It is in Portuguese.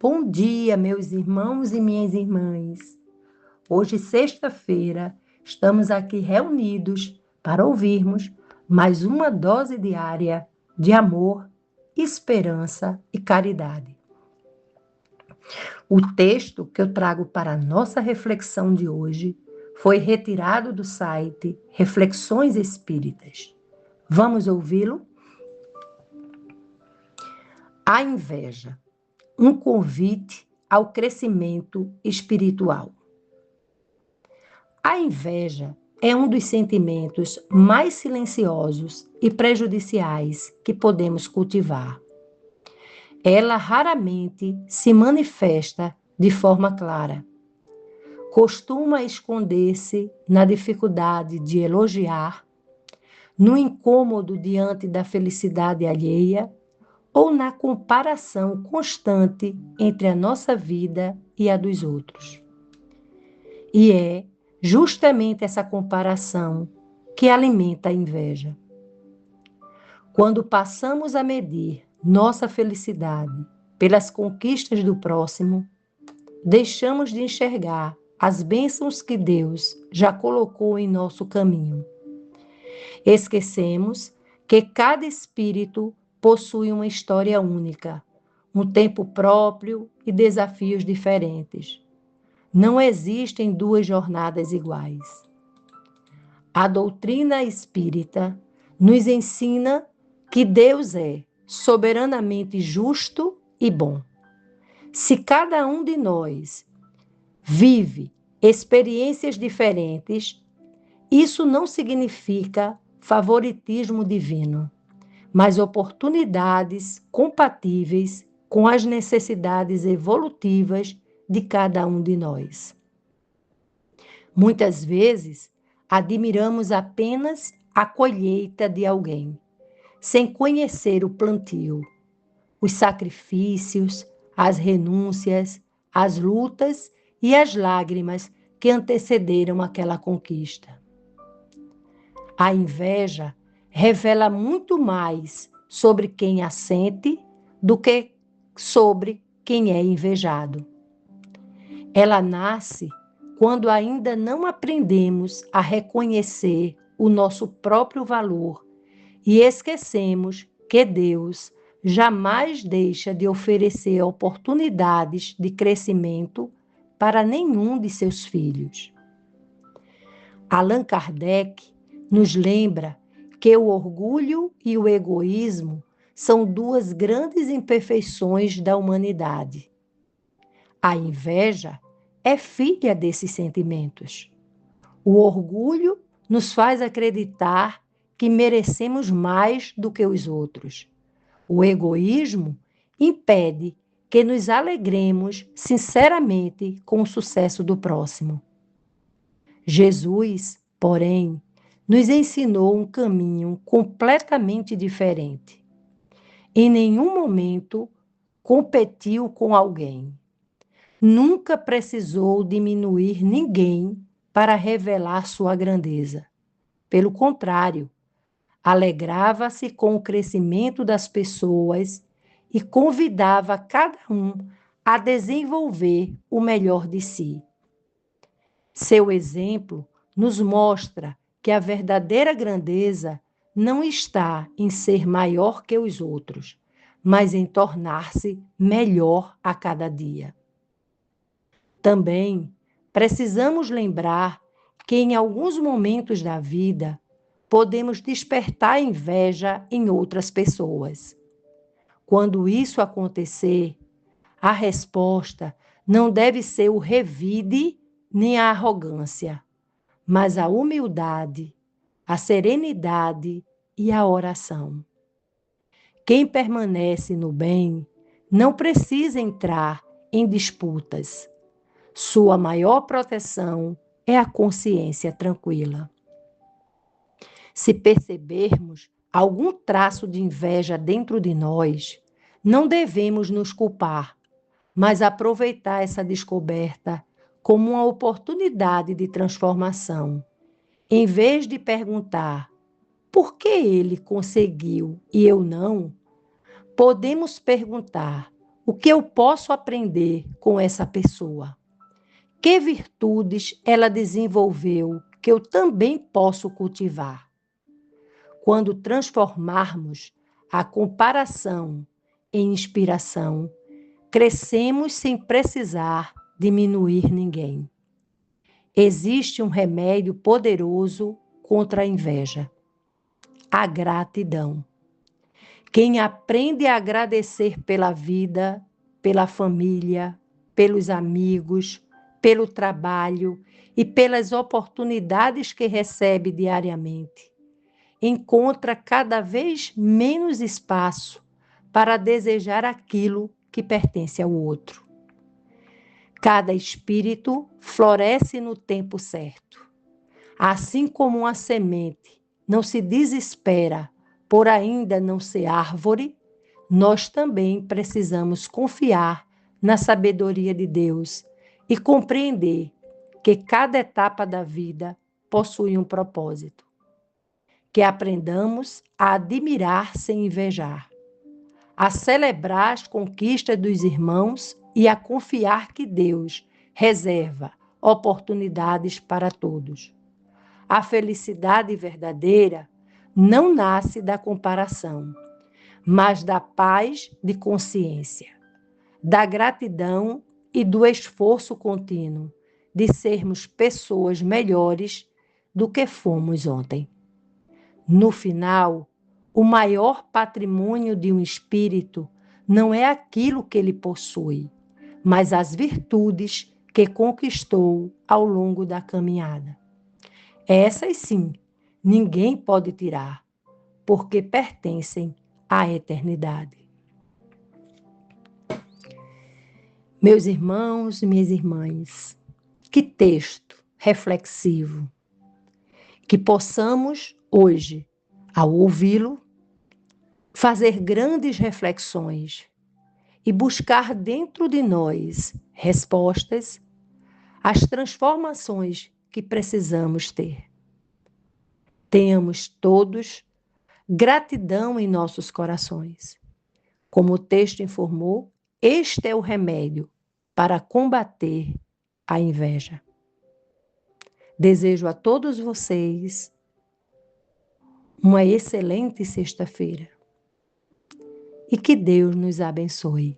Bom dia, meus irmãos e minhas irmãs. Hoje, sexta-feira, estamos aqui reunidos para ouvirmos mais uma dose diária de amor, esperança e caridade. O texto que eu trago para a nossa reflexão de hoje foi retirado do site Reflexões Espíritas. Vamos ouvi-lo? A inveja. Um convite ao crescimento espiritual. A inveja é um dos sentimentos mais silenciosos e prejudiciais que podemos cultivar. Ela raramente se manifesta de forma clara. Costuma esconder-se na dificuldade de elogiar, no incômodo diante da felicidade alheia ou na comparação constante entre a nossa vida e a dos outros. E é justamente essa comparação que alimenta a inveja. Quando passamos a medir nossa felicidade pelas conquistas do próximo, deixamos de enxergar as bênçãos que Deus já colocou em nosso caminho. Esquecemos que cada espírito possui uma história única, um tempo próprio e desafios diferentes. Não existem duas jornadas iguais. A doutrina espírita nos ensina que Deus é soberanamente justo e bom. Se cada um de nós vive experiências diferentes, isso não significa favoritismo divino, mas oportunidades compatíveis com as necessidades evolutivas de cada um de nós. Muitas vezes, admiramos apenas a colheita de alguém, sem conhecer o plantio, os sacrifícios, as renúncias, as lutas e as lágrimas que antecederam aquela conquista. A inveja revela muito mais sobre quem a sente do que sobre quem é invejado. Ela nasce quando ainda não aprendemos a reconhecer o nosso próprio valor e esquecemos que Deus jamais deixa de oferecer oportunidades de crescimento para nenhum de seus filhos. Allan Kardec nos lembra que o orgulho e o egoísmo são duas grandes imperfeições da humanidade. A inveja é filha desses sentimentos. O orgulho nos faz acreditar que merecemos mais do que os outros. O egoísmo impede que nos alegremos sinceramente com o sucesso do próximo. Jesus, porém, nos ensinou um caminho completamente diferente. Em nenhum momento competiu com alguém. Nunca precisou diminuir ninguém para revelar sua grandeza. Pelo contrário, alegrava-se com o crescimento das pessoas e convidava cada um a desenvolver o melhor de si. Seu exemplo nos mostra que a verdadeira grandeza não está em ser maior que os outros, mas em tornar-se melhor a cada dia. Também precisamos lembrar que em alguns momentos da vida podemos despertar inveja em outras pessoas. Quando isso acontecer, a resposta não deve ser o revide nem a arrogância, mas a humildade, a serenidade e a oração. Quem permanece no bem não precisa entrar em disputas. Sua maior proteção é a consciência tranquila. Se percebermos algum traço de inveja dentro de nós, não devemos nos culpar, mas aproveitar essa descoberta como uma oportunidade de transformação. Em vez de perguntar por que ele conseguiu e eu não, podemos perguntar O que eu posso aprender com essa pessoa? Que virtudes ela desenvolveu que eu também posso cultivar? Quando transformarmos a comparação em inspiração, crescemos sem precisar diminuir ninguém. Existe um remédio poderoso contra a inveja: a gratidão. Quem aprende a agradecer pela vida, pela família, pelos amigos, pelo trabalho e pelas oportunidades que recebe diariamente, encontra cada vez menos espaço para desejar aquilo que pertence ao outro. Cada espírito floresce no tempo certo. Assim como uma semente não se desespera por ainda não ser árvore, nós também precisamos confiar na sabedoria de Deus e compreender que cada etapa da vida possui um propósito. Que aprendamos a admirar sem invejar, a celebrar as conquistas dos irmãos e a confiar que Deus reserva oportunidades para todos. A felicidade verdadeira não nasce da comparação, mas da paz de consciência, da gratidão e do esforço contínuo de sermos pessoas melhores do que fomos ontem. No final, o maior patrimônio de um espírito não é aquilo que ele possui, mas as virtudes que conquistou ao longo da caminhada. Essas sim, ninguém pode tirar, porque pertencem à eternidade. Meus irmãos e minhas irmãs, que texto reflexivo, que possamos hoje, ao ouvi-lo, fazer grandes reflexões e buscar dentro de nós respostas às transformações que precisamos ter. Tenhamos todos gratidão em nossos corações. Como o texto informou, este é o remédio para combater a inveja. Desejo a todos vocês uma excelente sexta-feira e que Deus nos abençoe.